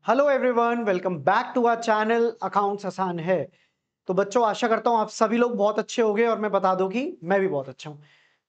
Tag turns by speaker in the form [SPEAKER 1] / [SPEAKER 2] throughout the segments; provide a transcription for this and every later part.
[SPEAKER 1] Hello everyone, welcome back to our channel accounts आसान है। तो बच्चों, आशा करता हूं आप सभी लोग बहुत अच्छे होंगे और मैं बता दूं कि मैं भी बहुत अच्छा हूं।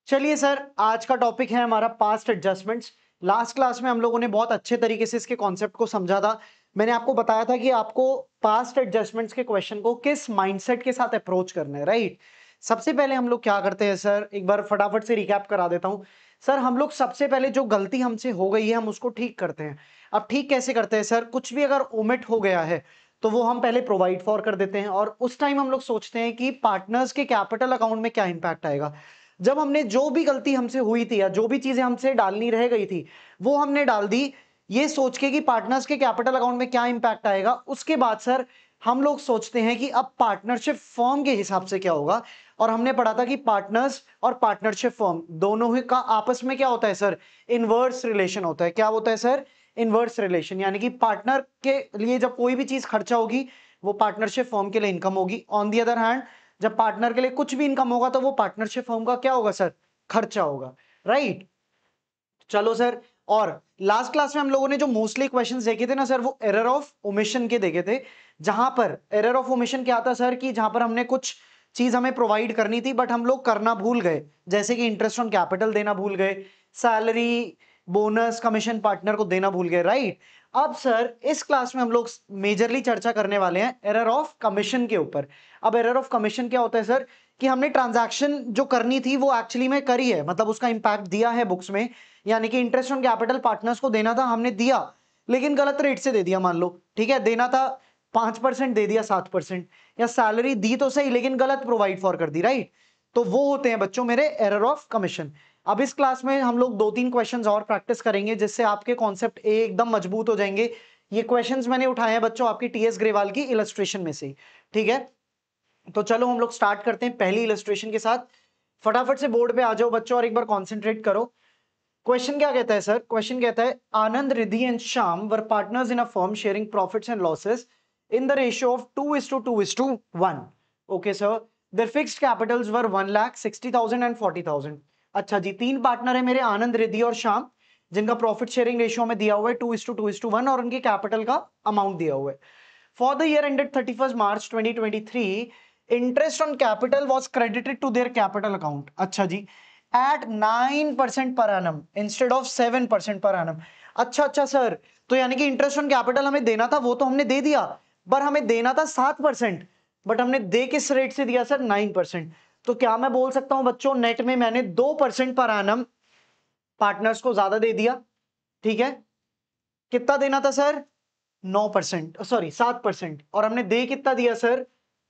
[SPEAKER 1] चलिए सर, आज का टॉपिक है हमारा पास्ट एडजस्टमेंट्स। लास्ट क्लास में हम लोगों ने बहुत अच्छे तरीके से इसके कॉन्सेप्ट को समझा था। मैंने आपको बताया था कि आपको पास्ट एडजस्टमेंट्स के क्वेश्चन को किस माइंडसेट के साथ अप्रोच करना है, राइट। सबसे पहले हम लोग क्या करते हैं सर, एक बार फटाफट से रिकैप करा देता हूं। सर, हम लोग सबसे पहले जो गलती हमसे हो गई है हम उसको ठीक करते हैं। अब ठीक कैसे करते हैं सर? कुछ भी अगर ओमिट हो गया है तो वो हम पहले प्रोवाइड फॉर कर देते हैं और उस टाइम हम लोग सोचते हैं कि पार्टनर्स के कैपिटल अकाउंट में क्या इंपैक्ट आएगा। जब हमने जो भी गलती हमसे हुई थी या जो भी चीजें हमसे डालनी रह गई थी वो हमने डाल दी, ये सोच के कि पार्टनर्स के कैपिटल अकाउंट में क्या इंपैक्ट आएगा। उसके बाद सर हम लोग सोचते हैं कि अब पार्टनरशिप फर्म के हिसाब से क्या होगा। और हमने पढ़ा था कि पार्टनर्स और पार्टनरशिप फर्म दोनों ही का आपस में क्या होता है सर? इनवर्स रिलेशन होता है। क्या होता है सर? Inverse relation. यानी कि पार्टनर के लिए जब कोई भी चीज खर्चा होगी वो पार्टनरशिप फर्म के लिए इनकम होगी। ऑन दी अदर हैंड, जब पार्टनर के लिए कुछ भी इनकम होगा तो वो पार्टनरशिप फर्म का क्या होगा सर? खर्चा होगा, राइट। चलो सर, और लास्ट क्लास में हम लोगों ने जो मोस्टली क्वेश्चंस देखे थे ना सर, वो एरर ऑफ ओमिशन के देखे थे। जहां पर एरर ऑफ ओमिशन क्या था सर, कि जहां पर हमने कुछ चीज हमें प्रोवाइड करनी थी बट हम लोग करना भूल गए। जैसे कि इंटरेस्ट ऑन कैपिटल देना भूल गए, सैलरी, बोनस, कमीशन पार्टनर को देना भूल गए, राइट। अब सर इस क्लास में हम लोग मेजरली चर्चा करने वाले हैं एरर ऑफ कमीशन के ऊपर। अब एरर ऑफ कमीशन क्या होता है सर? कि हमने ट्रांजैक्शन जो करनी थी वो एक्चुअली में करी है, मतलब उसका इंपैक्ट दिया है बुक्स में। यानी कि इंटरेस्ट ऑन कैपिटल पार्टनर्स को देना था, हमने दिया लेकिन गलत रेट से दे दिया। मान लो, ठीक है, देना था 5% दे दिया 7%, या सैलरी दी तो सही लेकिन गलत प्रोवाइड फॉर कर दी, राइट। तो वो होते हैं बच्चों मेरे एरर ऑफ कमीशन। अब इस क्लास में हम लोग 2-3 क्वेश्चंस और प्रैक्टिस करेंगे जिससे आपके कॉन्सेप्ट एकदम मजबूत हो जाएंगे। ये क्वेश्चंस मैंने उठाए हैं बच्चों आपकी टीएस ग्रेवाल की इलस्ट्रेशन में से, ठीक है। तो चलो हम लोग स्टार्ट करते हैं पहली इलस्ट्रेशन के साथ। फटाफट से बोर्ड पे आ जाओ बच्चों और एक बार कॉन्सेंट्रेट करो। क्वेश्चन क्या कहता है सर? क्वेश्चन कहता है Anand, Riddhi and Shyam were partners in a firm sharing profits and losses in the ratio of 2:2:1। Okay sir, their fixed capitals were 1,60,000 and 40,000। अच्छा जी, तीन पार्टनर है मेरे, आनंद, रिद्धि और श्याम, जिनका प्रॉफिट शेयरिंग रेशियो में दिया हुआ है 2:2:1 और उनके कैपिटल का अमाउंट दिया हुआ है। For the year ended 31st March 2023, interest on capital was credited to their capital account. अच्छा जी, eight 9% per annum instead of 7% per annum. अच्छा सर, तो यानी कि इंटरेस्ट ऑन कैपिटल हमें देना था वो तो हमने दे दिया, पर हमें देना था 7%, बट हमने दे किस रेट से दिया सर? 9%। तो क्या मैं बोल सकता हूं बच्चों, नेट में मैंने 2% पर एनम पार्टनर्स को ज्यादा दे दिया, ठीक है। कितना देना था सर? 9%, सॉरी 7%, और हमने दे कितना दिया सर?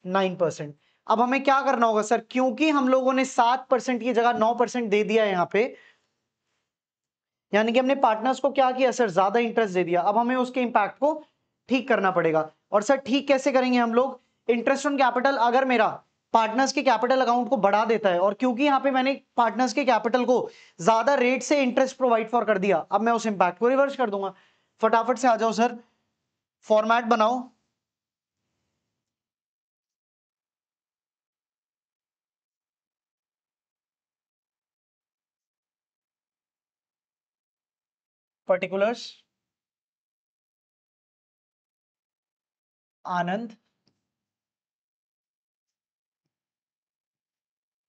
[SPEAKER 1] 9%। अब हमें क्या करना होगा सर? क्योंकि हम लोगों ने 7% की जगह 9% दे दिया यहां पे, यानी कि हमने पार्टनर्स को क्या किया सर? ज्यादा इंटरेस्ट दे दिया। अब हमें उसके इंपैक्ट को ठीक करना पड़ेगा। और सर ठीक कैसे करेंगे हम लोग? इंटरेस्ट ऑन कैपिटल अगर मेरा पार्टनर्स के कैपिटल अकाउंट को बढ़ा देता है, और क्योंकि यहां पे मैंने पार्टनर्स के कैपिटल को ज्यादा रेट से इंटरेस्ट प्रोवाइड फॉर कर दिया, अब मैं उस इंपैक्ट को रिवर्स कर दूंगा। फटाफट से आ जाओ सर, फॉर्मेट बनाओ। पर्टिकुलर्स, आनंद,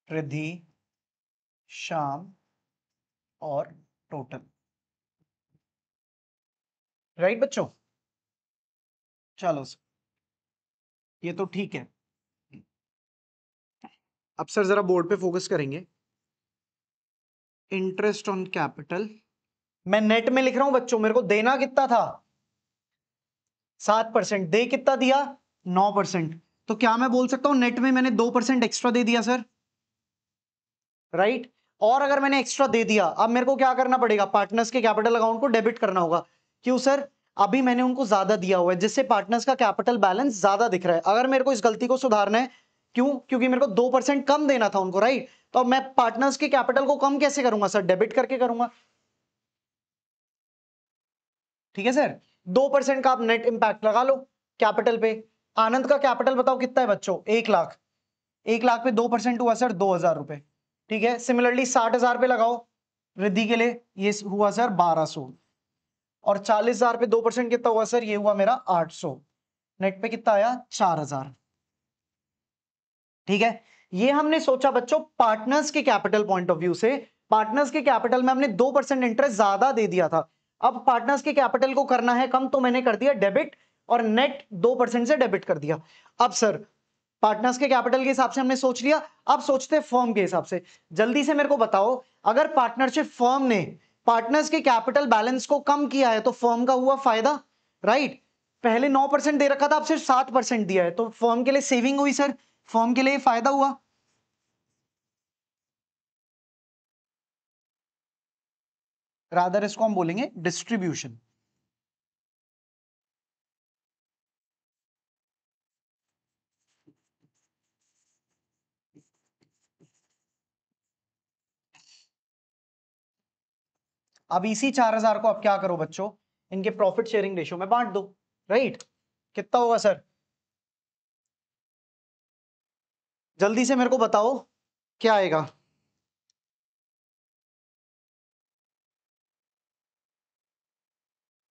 [SPEAKER 1] रिद्धि, श्याम और टोटल, राइट बच्चों। चलो सर, ये तो ठीक है। अब सर जरा बोर्ड पे फोकस करेंगे। इंटरेस्ट ऑन कैपिटल मैं नेट में लिख रहा हूं बच्चों, मेरे को देना कितना था? 7%। दे कितना दिया? 9%। तो क्या मैं बोल सकता हूं नेट में मैंने 2% एक्स्ट्रा दे दिया सर? राइट। और अगर मैंने एक्स्ट्रा दे दिया, अब मेरे को क्या करना पड़ेगा? पार्टनर्स के कैपिटल अकाउंट को डेबिट करना होगा। क्यों सर? अभी मैंने उनको ज्यादा दिया हुआ है जिससे पार्टनर्स का कैपिटल बैलेंस ज्यादा दिख रहा है। अगर मेरे को इस गलती को सुधारना है, क्यों? क्योंकि मेरे को 2% कम देना था उनको, राइट। तो अब मैं पार्टनर्स के कैपिटल को कम कैसे करूंगा सर? डेबिट करके करूंगा, ठीक है सर। 2% का आप नेट इंपैक्ट लगा लो कैपिटल पे। आनंद का कैपिटल बताओ कितना है बच्चों? 1 लाख। 1 लाख पे 2% हुआ सर 2,000 रुपए, ठीक है। सिमिलरली 60,000 पे लगाओ रिद्धि के लिए, ये हुआ सर 1,200। और 40,000 पे 2% कितना हुआ सर? ये हुआ मेरा 800। नेट पे कितना आया? 4,000। ठीक है, ये हमने सोचा बच्चों पार्टनर्स के कैपिटल पॉइंट ऑफ व्यू से। पार्टनर्स के कैपिटल में हमने 2% इंटरेस्ट ज्यादा दे दिया था। अब पार्टनर्स के कैपिटल को करना है कम, तो मैंने कर दिया डेबिट और नेट 2% से डेबिट कर दिया। अब सर पार्टनर्स के कैपिटल के हिसाब से हमने सोच लिया, अब सोचते हैं फर्म के हिसाब से। जल्दी से मेरे को बताओ, अगर पार्टनरशिप फर्म ने पार्टनर्स के कैपिटल बैलेंस को कम किया है तो फर्म का हुआ फायदा, राइट। पहले 9% दे रखा था, अब सिर्फ 7% दिया है, तो फर्म के लिए सेविंग हुई सर, फर्म के लिए फायदा हुआ। रादर इसको हम बोलेंगे डिस्ट्रीब्यूशन। अब इसी 4,000 को अब क्या करो बच्चों, इनके प्रॉफिट शेयरिंग रेशियो में बांट दो, राइट। कितना होगा सर? जल्दी से मेरे को बताओ क्या आएगा।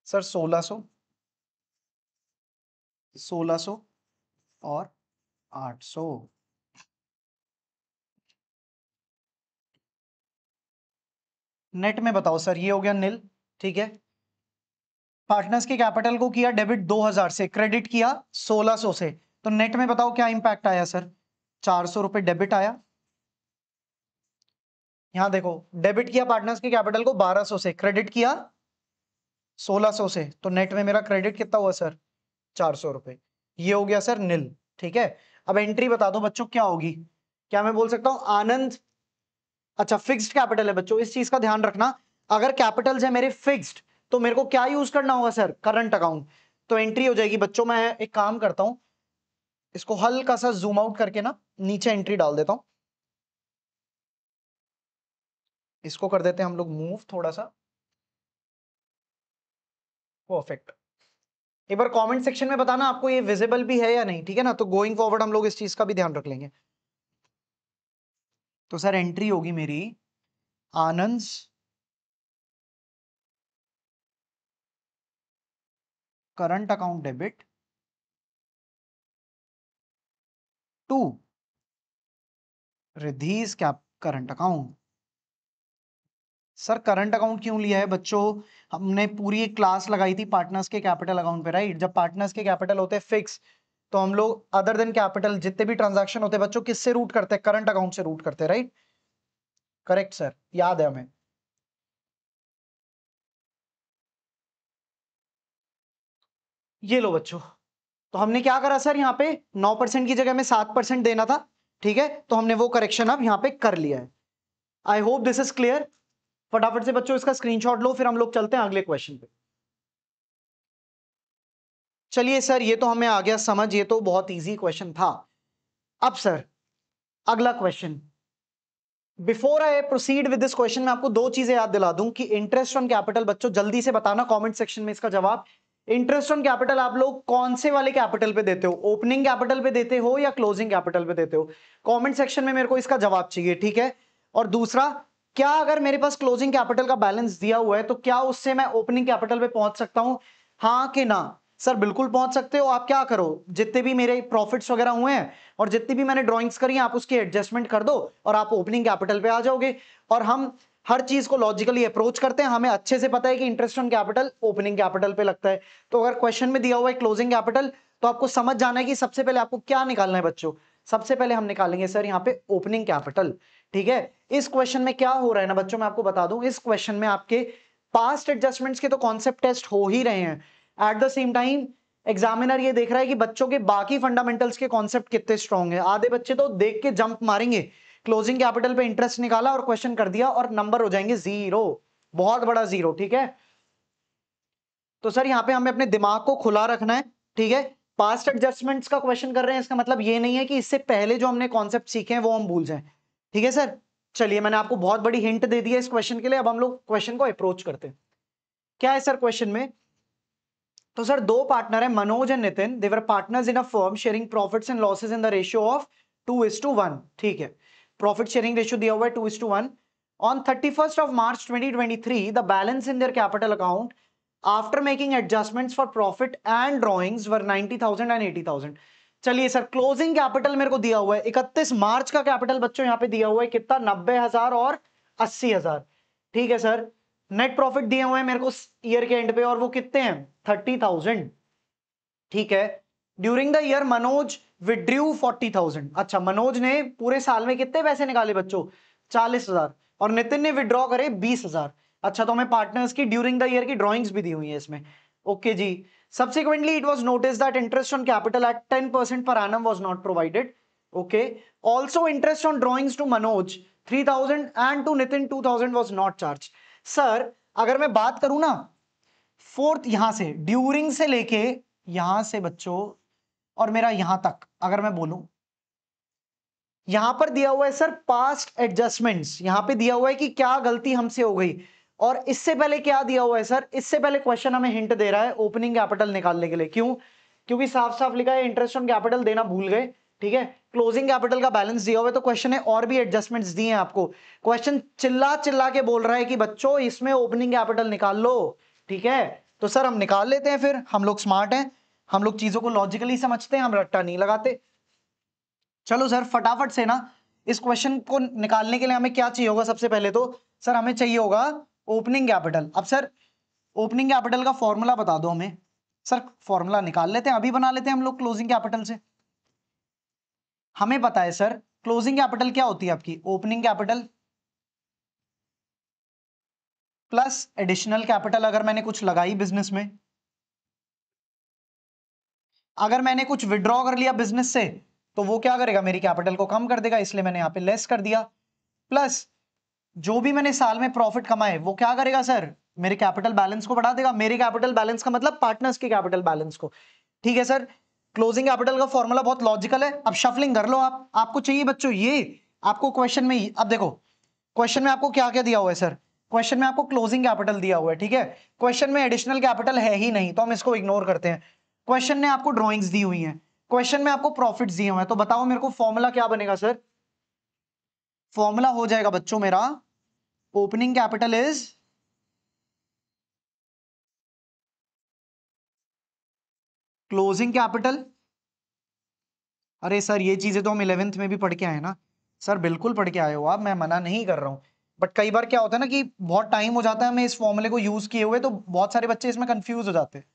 [SPEAKER 1] सर 1600, 1600 और 800। नेट में बताओ सर, ये हो गया नील, ठीक है। पार्टनर्स के कैपिटल को किया डेबिट 2000 से, क्रेडिट किया 1600 से, तो नेट में बताओ क्या इंपैक्ट आया सर? 400 रुपए डेबिट आया। यहां देखो, डेबिट किया पार्टनर्स के कैपिटल को 1200 से, क्रेडिट किया 1600 से, तो नेट में मेरा क्रेडिट कितना हुआ सर? 400 रुपए। ये हो गया सर नील, ठीक है। अब एंट्री बता दो बच्चों क्या होगी। क्या मैं बोल सकता हूं आनंद, अच्छा फिक्स्ड कैपिटल है बच्चों, इस चीज का ध्यान रखना। अगर कैपिटल्स है मेरे फिक्स्ड, तो मेरे को क्या यूज करना होगा सर? Current account. तो एंट्री हो जाएगी बच्चों, मैं एक काम करता हूं, इसको हल्का सा जूम आउट करके ना नीचे एंट्री डाल देता हूं। इसको कर देते हैं हम लोग मूव थोड़ा सा, परफेक्ट। एक बार कमेंट सेक्शन में बताना आपको ये विजिबल भी है या नहीं, ठीक है ना। तो गोइंग फॉरवर्ड हम लोग इस चीज का भी ध्यान रख लेंगे। तो सर एंट्री होगी मेरी Anand current account debit to Riddhi's cap current account. Sir current account क्यों लिया है बच्चों? हमने पूरी एक क्लास लगाई थी पार्टनर्स के कैपिटल अकाउंट पे, राइट। जब पार्टनर्स के कैपिटल होते हैं फिक्स, तो हम लोग अदर देन कैपिटल जितने भी ट्रांजैक्शन होते हैं बच्चों किससे रूट करते हैं? करंट अकाउंट से रूट करते हैं, राइट। करेक्ट सर, याद है हमें। ये लो बच्चों, तो हमने क्या करा सर, यहाँ पे 9% की जगह में 7% देना था, ठीक है। तो हमने वो करेक्शन अब यहाँ पे कर लिया है। आई होप दिस इज क्लियर। फटाफट से बच्चों इसका स्क्रीनशॉट लो, फिर हम लोग चलते हैं अगले क्वेश्चन पे। चलिए सर, ये तो हमें आ गया समझ, ये तो बहुत इजी क्वेश्चन था। अब सर अगला question, before I proceed with this question, मैं आपको दो चीजें याद दिला दूं कि इंटरेस्ट ऑन कैपिटल, बच्चों जल्दी से बताना कमेंट सेक्शन में इसका जवाब। इंटरेस्ट ऑन कैपिटल आप लोग कौन से वाले कैपिटल पे देते हो? ओपनिंग कैपिटल पे देते हो या क्लोजिंग कैपिटल पे देते हो? कमेंट सेक्शन में मेरे को इसका जवाब चाहिए, ठीक है। और दूसरा, क्या अगर मेरे पास क्लोजिंग कैपिटल का बैलेंस दिया हुआ है तो क्या उससे मैं ओपनिंग कैपिटल पे पहुंच सकता हूं, हाँ कि ना? सर बिल्कुल पहुंच सकते हो। आप क्या करो, जितने भी मेरे प्रॉफिट्स वगैरह हुए हैं और जितनी भी मैंने ड्राइंग्स करी हैं, आप उसकी एडजस्टमेंट कर दो और आप ओपनिंग कैपिटल पे आ जाओगे। और हम हर चीज को लॉजिकली अप्रोच करते हैं, हमें अच्छे से पता है कि interest on capital opening capital पे लगता है। तो अगर क्वेश्चन में दिया हुआ है क्लोजिंग कैपिटल, तो आपको समझ जाना है कि सबसे पहले आपको क्या निकालना है बच्चों। सबसे पहले हम निकालेंगे सर यहाँ पे ओपनिंग कैपिटल, ठीक है। इस क्वेश्चन में क्या हो रहा है ना बच्चों, मैं आपको बता दूं, इस क्वेश्चन में आपके पास्ट एडजस्टमेंट्स के तो कॉन्सेप्ट टेस्ट हो ही रहे हैं, at the same time examiner ये देख रहा है कि बच्चों के बाकी फंडामेंटल्स के कॉन्सेप्ट कितने स्ट्रांग है। आधे बच्चे तो देख के जंप मारेंगे, क्लोजिंग कैपिटल पे इंटरेस्ट निकाला और क्वेश्चन कर दिया और नंबर हो जाएंगे जीरो, बहुत बड़ा जीरो, ठीक है। तो सर यहाँ पे हमें अपने दिमाग को खुला रखना है, ठीक है। पास्ट एडजस्टमेंट्स का क्वेश्चन कर रहे हैं, इसका मतलब ये नहीं है कि इससे पहले जो हमने कॉन्सेप्ट सीखे हैं वो हम भूल जाएं, ठीक है सर। चलिए मैंने आपको बहुत बड़ी हिंट दे दी है इस क्वेश्चन के लिए, अब हम लोग क्वेश्चन को अप्रोच करते हैं। क्या है सर क्वेश्चन में? तो सर दो पार्टनर है Manoj and Nitin, they were partners in a firm sharing profits and losses in the ratio of 2:1, ठीक है। प्रॉफिट शेयरिंग रेशियो दिया हुआ है 2:1। On 31st of March 2023 the balance in their capital account after making adjustments for profit and drawings were 90,000 and 80,000। चलिए sir, closing capital मेरे को दिया हुआ है 31 मार्च का कैपिटल बच्चों यहां पे दिया हुआ है कितना, 90,000 और 80,000। ठीक है सर, नेट प्रॉफिट दिए हुए हैं मेरे को ईयर के एंड पे और वो कितने हैं, 30,000। ठीक है, during the year Manoj withdrew 40,000। अच्छा, मनोज ने पूरे साल में कितने पैसे निकाले बच्चों, 40,000, और नितिन ने विड्रॉ करे 20,000। अच्छा, तो हमें पार्टनर्स की ड्यूरिंग द ईयर की ड्रॉइंग्स भी दी हुई है इसमें। ओके जी। Subsequently, it was noticed that interest on capital at 10% per annum was not provided. Okay. Also, interest on drawings to Manoj 3,000 and to Nitin 2,000 was not charged. Sir, अगर मैं बात करूं ना, फोर्थ यहां से ड्यूरिंग से लेके यहां से बच्चों और मेरा यहां तक अगर मैं बोलूं, यहां पर दिया हुआ है सर पास्ट एडजस्टमेंट्स, यहां पे दिया हुआ है कि क्या गलती हमसे हो गई, और इससे पहले क्या दिया हुआ है सर, इससे पहले क्वेश्चन हमें हिंट दे रहा है ओपनिंग कैपिटल निकालने के लिए। क्यों? क्योंकि साफ साफ लिखा है इंटरेस्ट ऑन कैपिटल देना भूल गए। ठीक है, क्लोजिंग कैपिटल का बैलेंस दिया हुआ है, तो क्वेश्चन है और भी एडजस्टमेंट्स दिए हैं आपको। क्वेश्चन चिल्ला चिल्ला के बोल रहा है कि बच्चों इसमें ओपनिंग कैपिटल निकाल लो। ठीक है, तो सर हम निकाल लेते हैं, फिर हम लोग स्मार्ट हैं, हम लोग चीजों को लॉजिकली समझते हैं, हम रट्टा नहीं लगाते। चलो सर फटाफट से ना इस क्वेश्चन को निकालने के लिए हमें क्या चाहिए होगा, सबसे पहले तो सर हमें चाहिए होगा ओपनिंग कैपिटल। अब सर ओपनिंग कैपिटल का फॉर्मूला बता दो हमें। सर फॉर्मूला निकाल लेते हैं, अभी बना लेते हैं हम लोग क्लोजिंग कैपिटल से। हमें पता है सर क्लोजिंग कैपिटल क्या होती है आपकी, opening capital plus additional capital. अगर मैंने कुछ लगाई बिजनेस में, अगर मैंने कुछ विड्रॉ कर लिया बिजनेस से, तो वो क्या करेगा, मेरी कैपिटल को कम कर देगा, इसलिए मैंने यहां पे लेस कर दिया। प्लस जो भी मैंने साल में प्रॉफिट कमाए वो क्या करेगा सर, मेरे कैपिटल बैलेंस को बढ़ा देगा। मेरे कैपिटल बैलेंस का मतलब पार्टनर्स के कैपिटल बैलेंस को। ठीक है सर, क्लोजिंग कैपिटल का फॉर्मूला बहुत लॉजिकल है। अब शफलिंग कर लो आप, आपको चाहिए बच्चों ये, आपको क्वेश्चन में अब देखो क्वेश्चन में आपको क्या क्या दिया हुआ है सर, क्वेश्चन में आपको क्लोजिंग कैपिटल दिया हुआ है। ठीक है, क्वेश्चन में एडिशनल कैपिटल है ही नहीं, तो हम इसको इग्नोर करते हैं। क्वेश्चन ने आपको ड्रॉइंग्स दी हुई हैं, क्वेश्चन में आपको प्रॉफिट्स दिए हुए हैं, तो बताओ मेरे को फॉर्मूला क्या बनेगा सर। फॉर्मूला हो जाएगा बच्चों मेरा, opening capital is closing capital. अरे सर ये चीजें तो हम 11th में भी पढ़ के आए ना सर, बिल्कुल पढ़ के आए हो आप, मैं मना नहीं कर रहा हूं, बट कई बार क्या होता है ना कि बहुत टाइम हो जाता है हमें इस फॉर्मूले को यूज किए हुए, तो बहुत सारे बच्चे इसमें कंफ्यूज हो जाते हैं।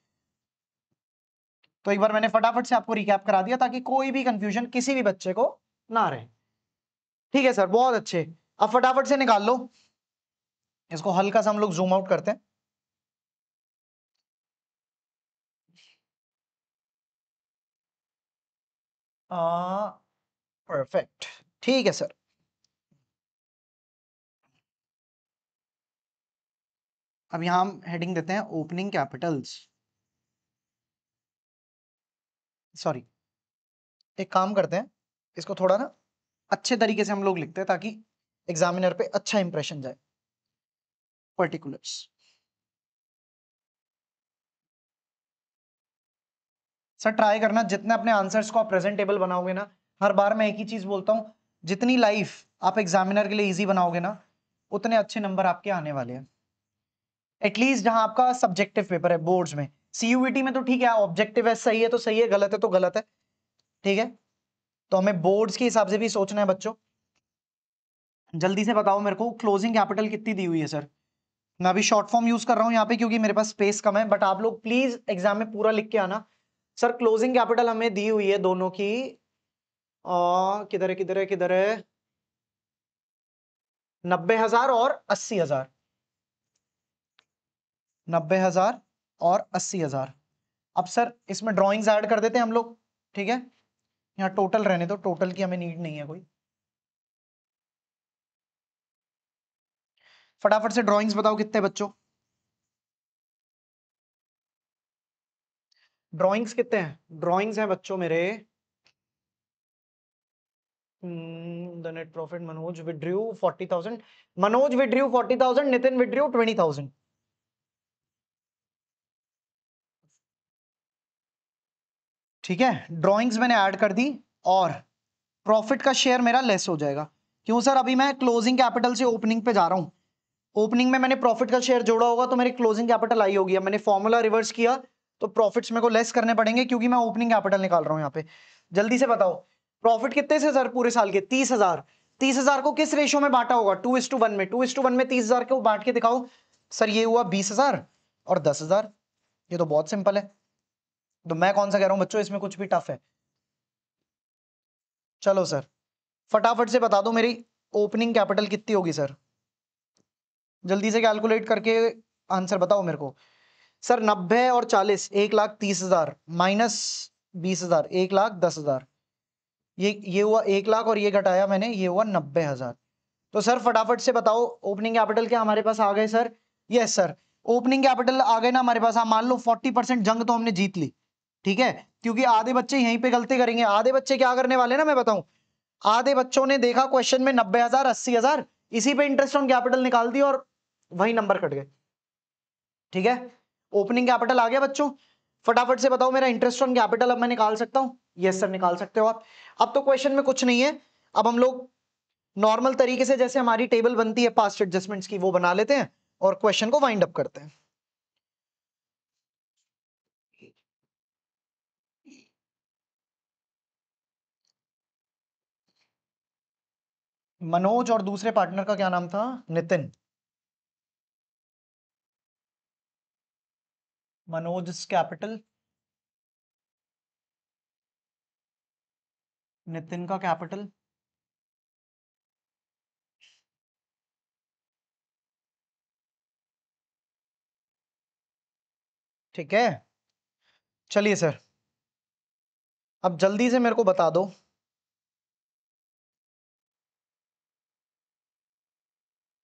[SPEAKER 1] तो एक बार मैंने फटाफट से आपको रिकैप करा दिया ताकि कोई भी कंफ्यूजन किसी भी बच्चे को ना रहे। ठीक है सर, बहुत अच्छे। अब फटाफट से निकाल लो इसको, हल्का सा हम लोग जूम आउट करते हैं। परफेक्ट, ठीक है सर। अब यहां हम हेडिंग देते हैं ओपनिंग कैपिटल्स। सॉरी, एक काम करते हैं, इसको थोड़ा ना अच्छे तरीके से हम लोग लिखते हैं ताकि एग्जामिनर पे अच्छा इंप्रेशन जाए। पर्टिकुलर्स, सर ट्राई करना जितने अपने आंसर्स को आप प्रेजेंटेबल बनाओगे ना, हर बार मैं एक ही चीज बोलता हूं, जितनी लाइफ आप एग्जामिनर के लिए इजी बनाओगे ना, उतने अच्छे नंबर आपके आने वाले हैं। एटलीस्ट जहां आपका सब्जेक्टिव पेपर है बोर्ड्स में, सीयूईटी में तो ठीक है, ऑब्जेक्टिव है, सही है तो सही है, गलत है तो गलत है। ठीक है, तो हमें बोर्ड्स के हिसाब से भी सोचना है बच्चों। जल्दी से बताओ मेरे को क्लोजिंग कैपिटल कितनी दी हुई है सर। मैं अभी शॉर्ट फॉर्म यूज कर रहा हूं यहाँ पे क्योंकि मेरे पास स्पेस कम है, बट आप लोग प्लीज एग्जाम में पूरा लिख के आना। सर क्लोजिंग कैपिटल हमें दी हुई है दोनों की, किधर है किधर है किधर है, 90,000 और 80,000, 90,000 और 80,000। अब सर इसमें ड्रॉइंग्स ऐड कर देते हैं हम लोग। ठीक है, यहाँ टोटल रहने दो, टोटल की हमें नीड नहीं है कोई। फटाफट से ड्रॉइंग्स बताओ कितने बच्चों, ड्रॉइंग्स कितने हैं, ड्रॉइंग्स हैं बच्चों मेरे। The net profit Manoj withdrew 40,000, Manoj withdrew 40,000, Nitin withdrew 20,000। ठीक है, ड्रॉइंग्स मैंने ऐड कर दी और प्रॉफिट का शेयर मेरा लेस हो जाएगा। क्यों सर, अभी मैं क्लोजिंग कैपिटल से ओपनिंग पे जा रहा हूं, ओपनिंग में मैंने प्रॉफिट का शेयर जोड़ा होगा तो मेरी क्लोजिंग कैपिटल आई होगी। अब मैंने फॉर्मूला रिवर्स किया तो प्रॉफिट्स मेरे को लेस करने पड़ेंगे क्योंकि मैं ओपनिंग कैपिटल निकाल रहा हूं यहाँ पे। जल्दी से बताओ प्रॉफिट कितने से सर पूरे साल के? 30,000। 30,000 को किस रेशियो में बांटा होगा? 2:1 में। 2:1 में 30,000 को बांट के दिखाओ। सर ये हुआ 20,000 और 10,000। ये तो बहुत सिंपल है। तो मैं कौन सा कह रहा हूं बच्चों, इसमें कुछ भी टफ है? चलो सर फटाफट से बता दो मेरी ओपनिंग कैपिटल कितनी होगी सर, जल्दी से कैलकुलेट करके आंसर बताओ मेरे को। सर 90 और 40 1,30,000 माइनस 20,000 1,10,000। ये हुआ 1,00,000 और ये घटाया मैंने, ये हुआ 90,000। तो सर फटाफट से बताओ ओपनिंग कैपिटल क्या हमारे पास आ गए sir? Yes sir opening capital आ गए ना हमारे पास। मान लो 40% जंग तो हमने जीत ली, ठीक है, क्योंकि आधे बच्चे यहीं पे गलती करेंगे। आधे बच्चे क्या करने वाले ना मैं बताऊं, आधे बच्चों ने देखा क्वेश्चन में 90,000 80,000, इसी पे इंटरेस्ट ऑन कैपिटल निकाल दी और वही नंबर कट गए। ठीक है, ओपनिंग कैपिटल आ गया बच्चों। फटाफट से बताओ मेरा इंटरेस्ट ऑन कैपिटल अब मैं निकाल सकता हूं? यस सर निकाल सकते हो आप। अब तो क्वेश्चन में कुछ नहीं है, अब हम लोग नॉर्मल तरीके से जैसे हमारी टेबल बनती है पास्ट एडजस्टमेंट्स की वो बना लेते हैं और क्वेश्चन को वाइंड अप करते हैं। मनोज और दूसरे पार्टनर का क्या नाम था? नितिन। मनोज कैपिटल, नितिन का कैपिटल। ठीक है, चलिए सर अब जल्दी से मेरे को बता दो,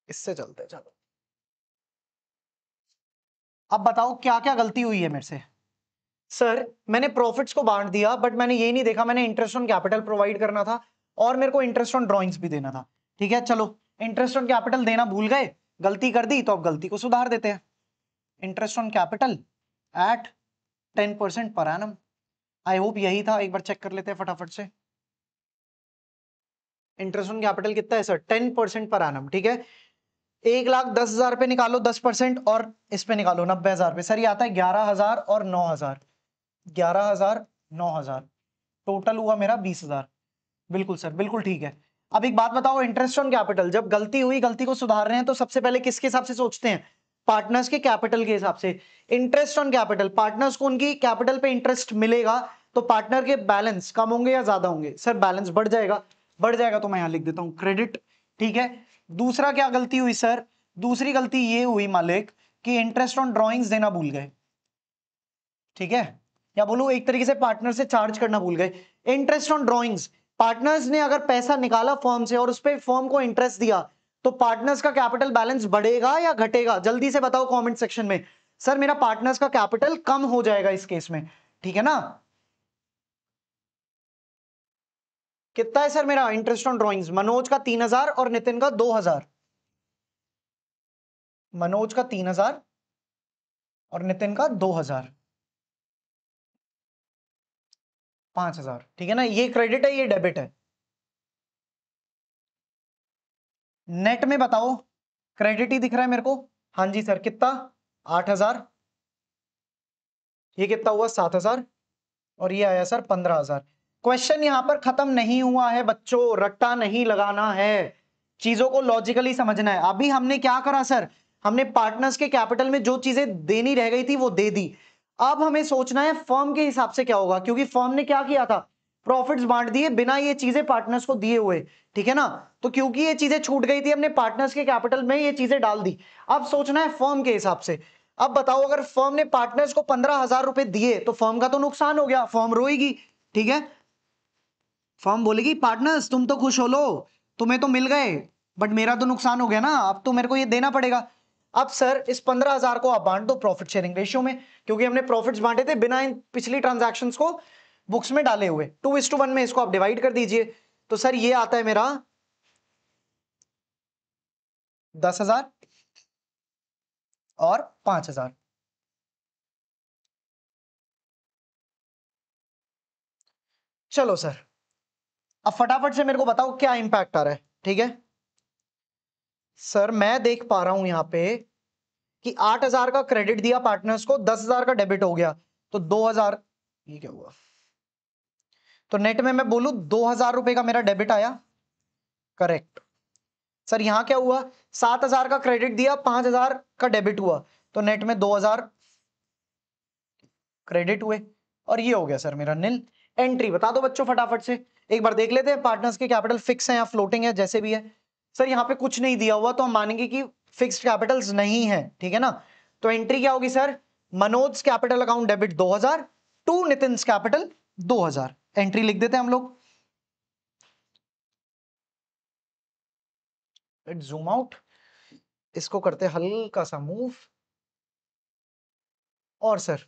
[SPEAKER 1] इससे चलते हैं, चलो अब बताओ क्या क्या गलती हुई है मेरे से। सर मैंने प्रॉफिट्स को बांट दिया बट मैंने ये नहीं देखा मैंने इंटरेस्ट ऑन कैपिटल प्रोवाइड करना था और मेरे को इंटरेस्ट ऑन ड्रॉइंग्स भी देना था। ठीक है चलो इंटरेस्ट ऑन कैपिटल देना भूल गए, गलती कर दी, तो अब गलती को सुधार देते हैं। Interest on capital eight 10% per annum. I hope यही था, एक बार चेक कर लेते हैं फटाफट से। इंटरेस्ट ऑन कैपिटल कितना है सर? 10% per annum. ठीक है, 1,10,000 पे निकालो 10% और इस पे निकालो 90,000 पे। सर ये आता है 11,000 और 9,000। 11,000 9,000 टोटल हुआ मेरा 20,000। बिल्कुल सर बिल्कुल ठीक है। अब एक बात बताओ, इंटरेस्ट ऑन कैपिटल जब गलती हुई, गलती को सुधार रहे हैं तो सबसे पहले किसके हिसाब से सोचते हैं? पार्टनर्स के कैपिटल के हिसाब से। इंटरेस्ट ऑन कैपिटल, पार्टनर्स को उनकी कैपिटल पे इंटरेस्ट मिलेगा तो पार्टनर के बैलेंस कम होंगे या ज्यादा होंगे? सर बैलेंस बढ़ जाएगा। बढ़ जाएगा तो मैं यहां लिख देता हूं क्रेडिट। ठीक है, दूसरा क्या गलती हुई सर? दूसरी गलती ये हुई मालिक कि इंटरेस्ट ऑन ड्रॉइंग्स देना भूल गए। ठीक है, या बोलो एक तरीके से पार्टनर से चार्ज करना भूल गए। इंटरेस्ट ऑन ड्रॉइंग्स, पार्टनर्स ने अगर पैसा निकाला फर्म से और उस पर फर्म को इंटरेस्ट दिया तो पार्टनर्स का कैपिटल बैलेंस बढ़ेगा या घटेगा? जल्दी से बताओ कमेंट सेक्शन में। सर मेरा पार्टनर्स का कैपिटल कम हो जाएगा इस केस में। ठीक है ना, कितना है सर मेरा इंटरेस्ट ऑन ड्रॉइंग्स? मनोज का 3,000 और नितिन का 2,000। मनोज का 3,000 और नितिन का 2,000। 5,000। ठीक है ना, ये क्रेडिट है ये डेबिट है? नेट में बताओ, क्रेडिट ही दिख रहा है मेरे को। हाँ जी सर कितना? 8,000। ये कितना हुआ? 7,000। और ये आया सर 15,000। क्वेश्चन यहां पर खत्म नहीं हुआ है बच्चों, रट्टा नहीं लगाना है, चीजों को लॉजिकली समझना है। अभी हमने क्या करा सर? हमने पार्टनर्स के कैपिटल में जो चीजें देनी रह गई थी वो दे दी। अब हमें सोचना है फर्म के हिसाब से क्या होगा, क्योंकि फर्म ने क्या किया था? प्रॉफिट्स बांट दिए बिना ये चीजें पार्टनर्स को दिए हुए। ठीक है ना, तो क्योंकि ये चीजें छूट गई थी हमने पार्टनर्स के कैपिटल में ये चीजें डाल दी। अब सोचना है फर्म के हिसाब से। अब बताओ अगर फर्म ने पार्टनर्स को 15,000 रुपए दिए तो फर्म का तो नुकसान हो गया, फर्म रोएगी। ठीक है, फर्म बोलेगी पार्टनर्स तुम तो खुश हो लो, तुम्हें तो मिल गए, बट मेरा तो नुकसान हो गया ना, अब तो मेरे को ये देना पड़ेगा। अब सर इस 15,000 को आप बांट दो प्रॉफिट शेयरिंग रेशियो में, क्योंकि हमने प्रॉफिट्स बांटे थे बिना इन पिछली ट्रांजैक्शंस को बुक्स में डाले हुए। 2:1 में इसको आप डिवाइड कर दीजिए, तो सर ये आता है मेरा 10,000 और 5,000। चलो सर अब फटाफट से मेरे को बताओ क्या इंपैक्ट आ रहा है। ठीक है, सर मैं देख पा रहा हूं यहां पे कि 8,000 का क्रेडिट दिया पार्टनर्स को, 10,000 का डेबिट हो गया, तो 2,000, ये क्या हुआ, तो नेट में मैं बोलूं 2,000 रुपए का मेरा डेबिट आया, करेक्ट। सर यहां क्या हुआ, 7,000 का क्रेडिट दिया, 5,000 का डेबिट हुआ, तो नेट में 2,000 क्रेडिट हुए, और ये हो गया सर मेरा नील। एंट्री बता दो बच्चों फटाफट से, एक बार देख लेते हैं पार्टनर्स के कैपिटल फिक्स है या फ्लोटिंग है, जैसे भी है। सर यहाँ पे कुछ नहीं दिया हुआ तो हम मानेंगे कि फिक्स्ड कैपिटल्स नहीं है, ठीक है ना। तो एंट्री क्या होगी sir, Manoj capital account debit 2,000 to Nitin capital 2,000, entry लिख देते हैं हम लोग। जूम आउट, इसको करते हैं हल्का सा मूव, और सर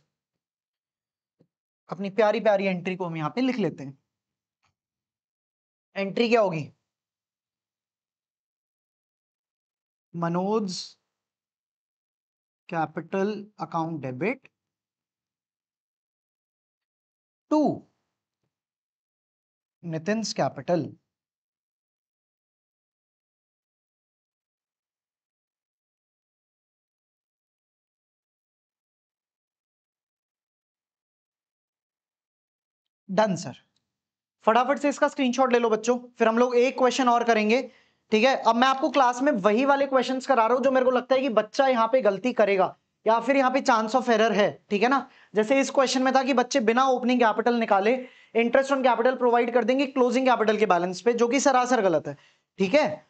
[SPEAKER 1] अपनी प्यारी प्यारी एंट्री को हम यहां पे लिख लेते हैं। एंट्री क्या होगी, Manoj capital account debit to Nitin's capital. Done sir, फटाफट से इसका स्क्रीनशॉट ले लो बच्चों, फिर हम लोग एक क्वेश्चन और करेंगे, ठीक है। अब मैं आपको क्लास में वही वाले क्वेश्चंस करा रहा हूं जो मेरे को लगता है कि बच्चा यहाँ पे गलती करेगा या फिर यहाँ पे चांस ऑफ एरर है, ठीक है ना। जैसे इस क्वेश्चन में था कि बच्चे बिना ओपनिंग कैपिटल निकाले इंटरेस्ट ऑन कैपिटल प्रोवाइड कर देंगे क्लोजिंग कैपिटल के बैलेंस पे, जो कि सरासर गलत है, ठीक है।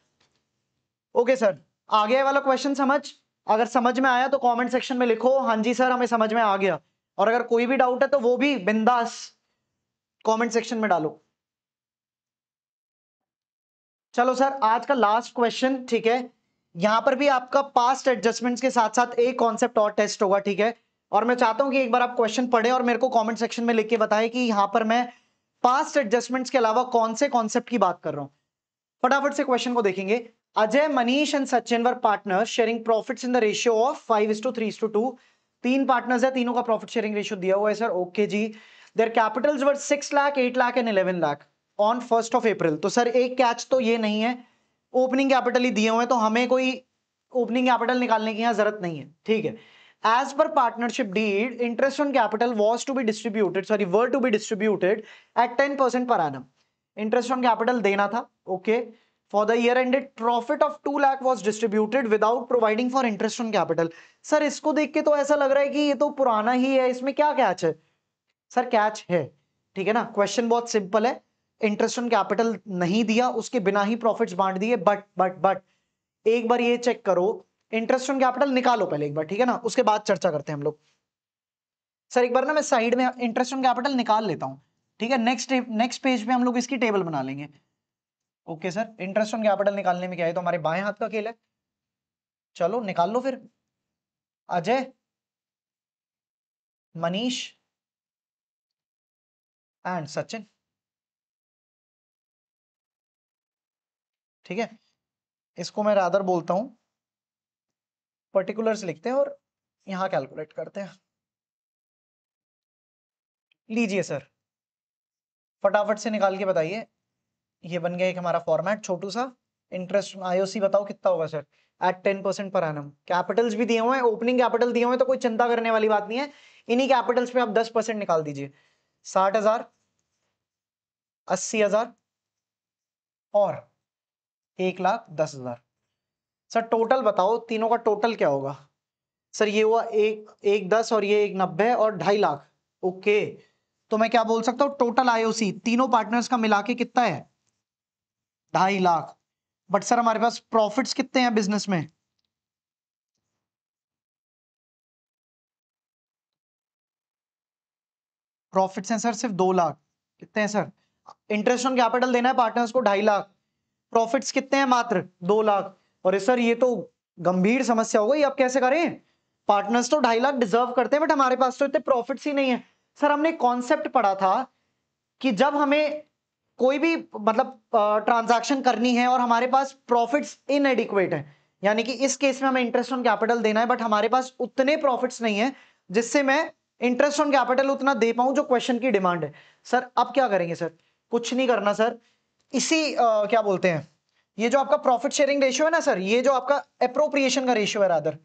[SPEAKER 1] ओके सर, आगे वाला क्वेश्चन समझ, अगर समझ में आया तो कमेंट सेक्शन में लिखो हाँ जी सर हमें समझ में आ गया, और अगर कोई भी डाउट है तो वो भी बिंदास कमेंट सेक्शन में डालो। चलो सर आज का लास्ट क्वेश्चन, ठीक है। यहां पर भी आपका पास्ट एडजस्टमेंट्स के साथ साथ एक कॉन्सेप्ट और टेस्ट होगा, ठीक है। और मैं चाहता हूं कि एक बार आप क्वेश्चन पढ़े और मेरे को कमेंट सेक्शन में लिख के बताएं कि यहां पर मैं पास्ट एडजस्टमेंट्स के अलावा कौन से कॉन्सेप्ट की बात कर रहा हूं। फटाफट से क्वेश्चन को देखेंगे। Ajay, Manish and Sachin were partners sharing profits in the ratio of 5:3:2। तीन पार्टनर्स है, तीनों का प्रॉफिट शेयरिंग रेशियो दिया हुआ है सर, ओके जी। Their capitals were 6 lakh, 8 lakh and 11 lakh on 1st of April। तो सर एक कैच तो ये नहीं है, ओपनिंग कैपिटल ही दिए हुए हैं तो हमें कोई ओपनिंग कैपिटल निकालने की यहां जरूरत नहीं है, ठीक है। As per partnership deed interest on capital was to be distributed, sorry were to be distributed at 10% per annum. Interest on capital देना था, okay. For the year ended profit of 2 lakh was distributed without providing for interest on capital. Sir इसको देख के तो ऐसा लग रहा है कि ये तो पुराना ही है, इसमें क्या कैच है। सर कैच है, ठीक है ना। क्वेश्चन बहुत सिंपल है, इंटरेस्ट ऑन कैपिटल नहीं दिया, उसके बिना ही प्रॉफिट्स बांट दिए, बट एक बार ये चेक करो, इंटरेस्ट ऑन कैपिटल निकालो पहले एक बार, ठीक है ना, उसके बाद चर्चा करते हैं हम लोग। सर एक बार ना मैं साइड में इंटरेस्ट ऑन कैपिटल निकाल लेता हूं, ठीक है। नेक्स्ट पेज पे हम लोग इसकी टेबल बना लेंगे। Okay sir, interest on capital निकालने में क्या है, तो हमारे बाएं हाथ का खेल है, चलो निकाल लो फिर। अजय, मनीष एंड सचिन, ठीक है। इसको मैं रादर बोलता हूं पर्टिकुलर्स लिखते हैं और यहां कैलकुलेट करते हैं। लीजिए सर, फटाफट से निकाल के बताइए। ये बन गया एक हमारा फॉर्मेट छोटू सा। इंटरेस्ट आईओसी बताओ कितना होगा sir, eight 10% per annum. Capitals भी दिए हुए हैं, ओपनिंग कैपिटल दिए हुए हैं, तो कोई चिंता करने वाली बात नहीं है। इन्हीं कैपिटल्स पे आप 10% निकाल दीजिए। 60,000, 80,000 और 1,10,000। सर टोटल बताओ, तीनों का टोटल क्या होगा। सर ये हुआ एक 10 और ये 1,90 और 2.5 लाख, ओके। तो मैं क्या बोल सकता हूँ, टोटल आईओसी तीनों पार्टनर्स का मिला के कितना है, 2.5 लाख। बट सर हमारे पास प्रॉफिट्स कितने हैं बिजनेस में, प्रॉफिट्स हैं सर सिर्फ 2 लाख। कितने हैं सर, इंटरेस्ट ऑन कैपिटल देना है पार्टनर्स को 2.5 लाख, प्रॉफिट्स कितने हैं मात्र 2 लाख। और सर ये तो गंभीर समस्या हो गई, अब कैसे करें। पार्टनर्स तो 2.5 लाख डिजर्व करते हैं, बट हमारे पास तो इतने प्रॉफिट्स ही नहीं है। सर हमने कॉन्सेप्ट पढ़ा था कि जब हमें कोई भी मतलब ट्रांजैक्शन करनी है और हमारे पास प्रॉफिट्स इनएडिक्वेट है, यानी कि इस केस में हमें इंटरेस्ट ऑन कैपिटल देना है बट हमारे पास उतने प्रॉफिट्स नहीं है जिससे मैं इंटरेस्ट ऑन कैपिटल उतना दे पाऊं जो क्वेश्चन की डिमांड है। सर अब क्या करेंगे सर, कुछ नहीं करना सर, इसी क्या बोलते हैं, ये जो आपका प्रॉफिट शेयरिंग रेशियो है ना सर, ये जो आपका एप्रोप्रिएशन का रेशियो है रादर,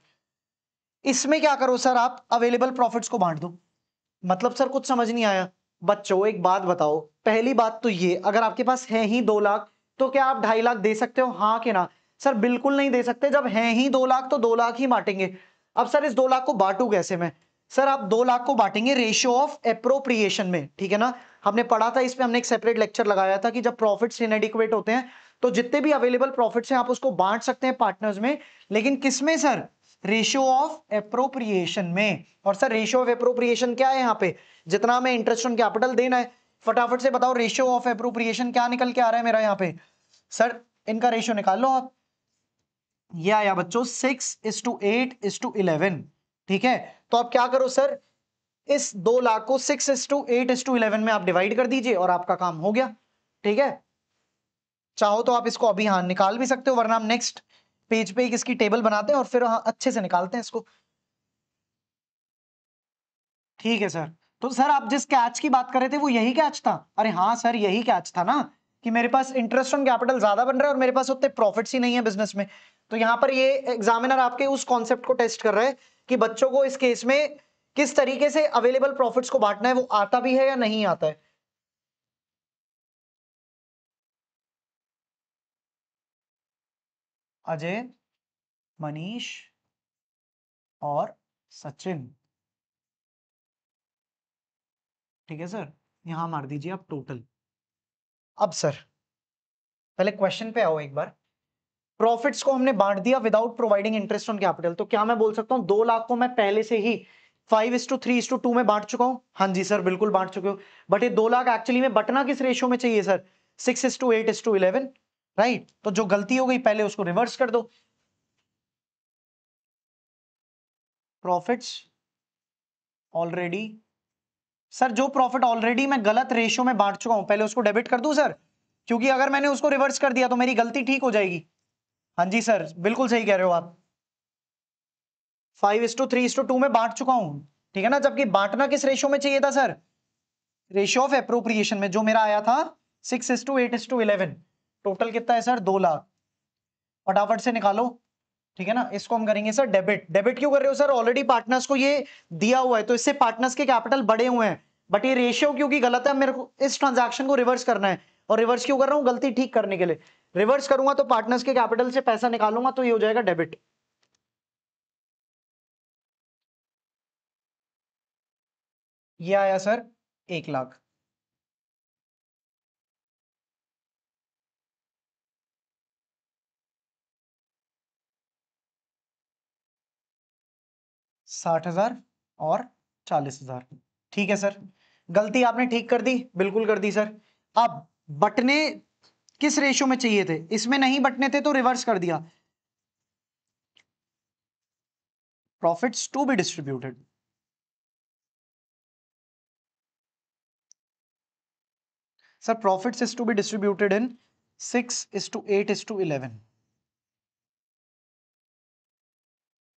[SPEAKER 1] इसमें क्या करो सर, आप अवेलेबल प्रॉफिट्स को बांट दो। मतलब सर कुछ समझ नहीं आया। बच्चों एक बात बताओ, पहली बात तो ये, अगर आपके पास है ही 2 लाख तो क्या आप 2.5 लाख दे सकते हो, हाँ कि ना? सर बिल्कुल नहीं दे सकते। जब है ही 2 लाख तो 2 लाख ही बांटेंगे। अब सर इस 2 लाख को बांटू कैसे मैं? सर आप 2 लाख को बांटेंगे रेशियो ऑफ एप्रोप्रिएशन में, ठीक है ना? हमने पढ़ा था, इसमें हमने एक सेपरेट लेक्चर लगाया था कि जब प्रॉफिट्स इनएडिक्वेट होते हैं तो जितने भी अवेलेबल प्रॉफिट्स हैं आप उसको बांट सकते हैं पार्टनर्स में, लेकिन किसमें सर? रेशियो ऑफ एप्रोप्रिएशन में। और सर रेशियो ऑफ एप्रोप्रिएशन क्या है यहाँ पे? जितना हमें इंटरेस्ट ऑन कैपिटल देना है। फटाफट से बताओ रेशियो ऑफ एप्रोप्रिएशन क्या निकल के आ रहा है मेरा यहाँ पे? सर इनका रेशियो निकाल लो आप। ये आया बच्चों 6:8:11। ठीक है, तो आप क्या करो सर, इस 2 लाख को 6:8:11 में आप डिवाइड कर दीजिए और आपका काम हो गया। ठीक है, चाहो तो आप इसको अभी हाँ निकाल भी सकते हो, वरना हम नेक्स्ट पेज पे एक इसकी टेबल बनाते हैं और फिर हाँ अच्छे से निकालते हैं इसको। ठीक है सर। तो सर आप जिस कैच की बात कर रहे थे वो यही कैच था? अरे हाँ सर यही कैच था ना, कि मेरे पास इंटरेस्ट ऑन कैपिटल ज्यादा बन रहा है और मेरे पास उतने प्रॉफिट्स ही नहीं है बिजनेस में। तो यहाँ पर ये एग्जामिनर आपके उस कॉन्सेप्ट को टेस्ट कर रहा है कि बच्चों को इस केस में किस तरीके से अवेलेबल प्रॉफिट्स को बांटना है, वो आता भी है या नहीं आता है। अजय, मनीष और सचिन। ठीक है सर, यहां मार दीजिए आप टोटल। अब सर पहले क्वेश्चन पे आओ एक बार। प्रॉफिट्स को हमने बांट दिया without providing interest on capital, तो क्या मैं बोल सकता हूं 2 लाख को मैं पहले से ही 5:3:2 में बांट चुका हूं? हाँ जी सर बिल्कुल बांट चुके हो। बट ये 2 लाख एक्चुअली में बटना किस रेशियो में चाहिए सर? 6:8:11, राइट? तो जो गलती हो गई पहले उसको रिवर्स कर दो। प्रॉफिट्स ऑलरेडी, सर जो प्रॉफिट ऑलरेडी मैं गलत रेशियो में बांट चुका हूं पहले उसको डेबिट कर दूं सर? क्योंकि अगर मैंने उसको रिवर्स कर दिया तो मेरी गलती ठीक हो जाएगी। हाँ जी सर बिल्कुल सही कह रहे हो आप। 5:3:2 में बांट चुका हूं, ठीक है ना? जबकि बांटना किस रेशियो में चाहिए था सर? रेशियो ऑफ एप्रोप्रिएशन में, जो मेरा आया था 6:8:11। टोटल कितना है सर? 2 लाख। फटाफट से निकालो। ठीक है ना, इसको हम करेंगे सर डेबिट। डेबिट क्यों कर रहे हो सर? ऑलरेडी पार्टनर्स को ये दिया हुआ है तो इससे पार्टनर्स के कैपिटल बढ़े हुए हैं, बट ये रेशियो क्योंकि गलत है, मेरे को इस ट्रांजैक्शन को रिवर्स करना है। और रिवर्स क्यों कर रहा हूं? गलती ठीक करने के लिए। रिवर्स करूंगा तो पार्टनर्स के कैपिटल से पैसा निकालूंगा तो ये हो जाएगा डेबिट। ये आया सर 1 लाख। साठ हजार और 40,000। ठीक है सर, गलती आपने ठीक कर दी, बिल्कुल कर दी सर। अब बटने किस रेशियो में चाहिए थे? इसमें नहीं बटने थे तो रिवर्स कर दिया। Profits to be distributed, sir profits is to be distributed in 6:8:11।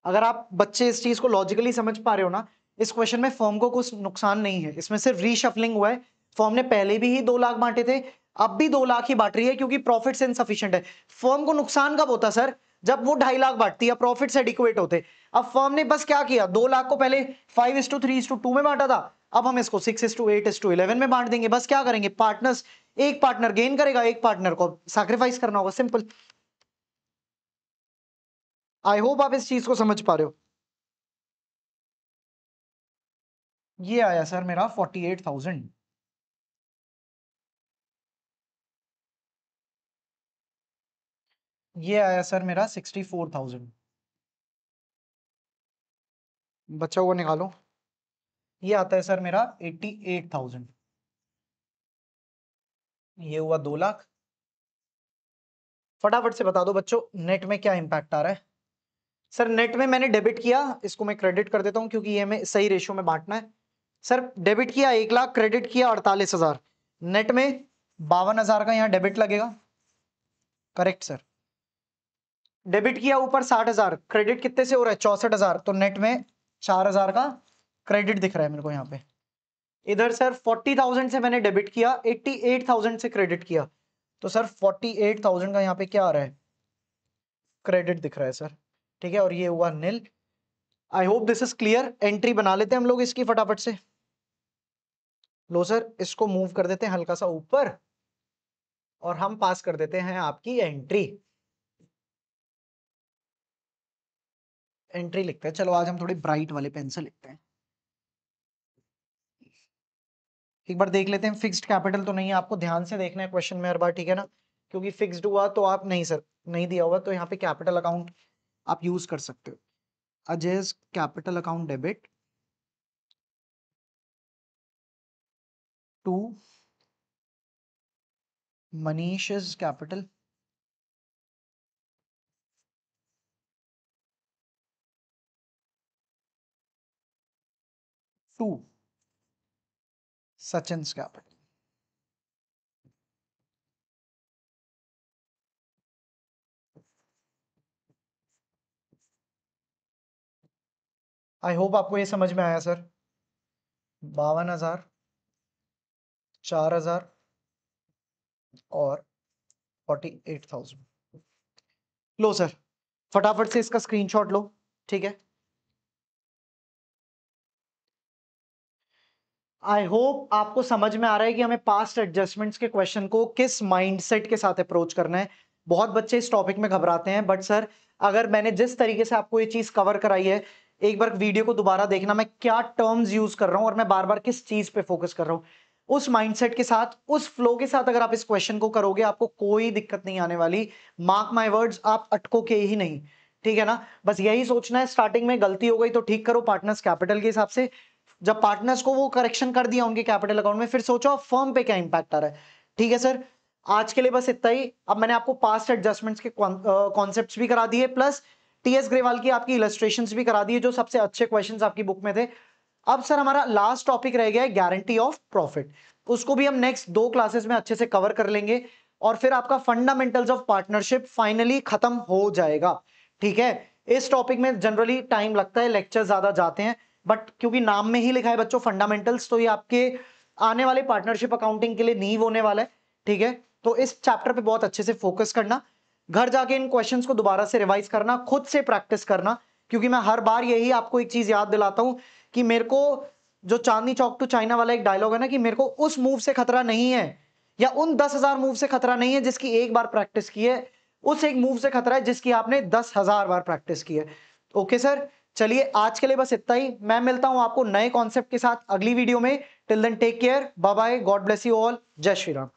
[SPEAKER 1] अगर आप बच्चे इस चीज को लॉजिकली समझ पा रहे हो ना, इस क्वेश्चन में फर्म को कुछ नुकसान नहीं है, इसमें सिर्फ रीशफलिंग हुआ है। फर्म ने पहले भी ही 2 लाख बांटे थे, अब भी 2 लाख ही बांट रही है क्योंकि प्रॉफिट्स इनसफिशिएंट है। फर्म को नुकसान कब होता सर? जब वो 2.5 लाख बांटती है, प्रॉफिट्स एडिक्वेट होते। अब फर्म ने बस क्या किया, 2 लाख को पहले 5:3:2 में बांटा था, अब हम इसको 6:8:11 में बांट देंगे। बस क्या करेंगे, पार्टनर्स, एक पार्टनर गेन करेगा, एक पार्टनर को सैक्रिफाइस करना होगा, सिंपल। आई होप आप इस चीज को समझ पा रहे हो। ये आया सर मेरा 48,000। ये आया सर मेरा 64,000। बचा हुआ निकालो। ये आता है सर मेरा 88,000। ये हुआ 2 लाख। फटाफट से बता दो बच्चों नेट में क्या इंपैक्ट आ रहा है? सर नेट में मैंने डेबिट किया, इसको मैं क्रेडिट कर देता हूं क्योंकि ये हमें सही रेशियो में बांटना है। सर डेबिट किया 1 लाख, क्रेडिट किया 48,000। नेट में 52,000 का यहाँ डेबिट लगेगा। Correct sir. डेबिट किया ऊपर 60,000, क्रेडिट कितने से हो रहा है? 64,000। तो नेट में 4,000 का क्रेडिट दिख रहा है मेरे को यहाँ पे। इधर सर 40,000 से मैंने डेबिट किया, 88,000 से क्रेडिट किया, तो सर 48,000 का यहाँ पे क्या आ रहा है, क्रेडिट दिख रहा है सर, ठीक है, और ये हुआ nil. I hope this is clear. Entry बना लेते हैं हम लोग इसकी फटाफट से। लो सर, इसको मूव कर देते हैं हल्का सा ऊपर और हम पास कर देते हैं आपकी एंट्री। एंट्री लिखते हैं, चलो आज हम थोड़ी ब्राइट वाले पेन से लिखते हैं। एक बार देख लेते हैं, फिक्स्ड कैपिटल तो नहीं है, आपको ध्यान से देखना है क्वेश्चन में हर बार, ठीक है ना, क्योंकि फिक्स्ड हुआ तो आप नहीं सर, नहीं दिया हुआ तो यहाँ पे कैपिटल अकाउंट आप यूज कर सकते हो। Ajay's capital account debit to Manish's capital to Sachin's capital. I hope आपको ये समझ में आया सर। 52,000, 4,000 और 48,000। लो सर, फटाफट से इसका स्क्रीनशॉट लो, ठीक है। आई होप आपको समझ में आ रहा है कि हमें पास्ट एडजस्टमेंट्स के क्वेश्चन को किस माइंडसेट के साथ अप्रोच करना है। बहुत बच्चे इस टॉपिक में घबराते हैं, बट सर अगर मैंने जिस तरीके से आपको ये चीज कवर कराई है, एक बार वीडियो को दोबारा देखना, मैं क्या टर्म्स यूज कर रहा हूं और मैं बार बार किस चीज पे फोकस कर रहा हूं, उस माइंडसेट के साथ, उस फ्लो के साथ अगर आप इस क्वेश्चन को करोगे, आपको कोई दिक्कत नहीं आने वाली। मार्क माय वर्ड्स, आप अटकोगे ही नहीं, ठीक है ना। बस यही सोचना है, स्टार्टिंग में गलती हो गई तो ठीक करो पार्टनर्स कैपिटल के हिसाब से। जब पार्टनर्स को वो करेक्शन कर दिया उनके कैपिटल अकाउंट में, फिर सोचो फर्म पे क्या इंपैक्ट आ रहा है, ठीक है सर। आज के लिए बस इतना ही। अब मैंने आपको पास्ट एडजस्टमेंट्स के कॉन्सेप्ट्स भी करा दिए, प्लस टीएस ग्रेवाल की आपकी इलस्ट्रेशंस भी करा दिए, जो सबसे अच्छे क्वेश्चंस आपकी बुक में थे। अब सर हमारा लास्ट टॉपिक रह गया है गारंटी ऑफ प्रॉफिट। उसको भी हम नेक्स्ट 2 क्लासेस में अच्छे से कवर कर लेंगे और फिर आपका फंडामेंटल्स ऑफ पार्टनरशिप फाइनली खत्म हो जाएगा, ठीक है। इस टॉपिक में जनरली टाइम लगता है, लेक्चर ज्यादा जाते हैं, बट क्योंकि नाम में ही लिखा है बच्चों फंडामेंटल्स, तो ये आपके आने वाले पार्टनरशिप अकाउंटिंग के लिए नींव होने वाला है, ठीक है। तो इस चैप्टर पे बहुत अच्छे से फोकस करना, घर जाके इन क्वेश्चंस को दोबारा से रिवाइज करना, खुद से प्रैक्टिस करना, क्योंकि मैं हर बार यही आपको एक चीज याद दिलाता हूं कि मेरे को जो चांदनी चौक टू चाइना वाला एक डायलॉग है ना, कि मेरे को उस मूव से खतरा नहीं है या उन 10,000 मूव से खतरा नहीं है जिसकी एक बार प्रैक्टिस की है, उस एक मूव से खतरा है जिसकी आपने 10,000 बार प्रैक्टिस की है। ओके सर, चलिए आज के लिए बस इतना ही। मैं मिलता हूं आपको नए कॉन्सेप्ट के साथ अगली वीडियो में। Till then take care, bye bye, God bless you all, जय श्री राम।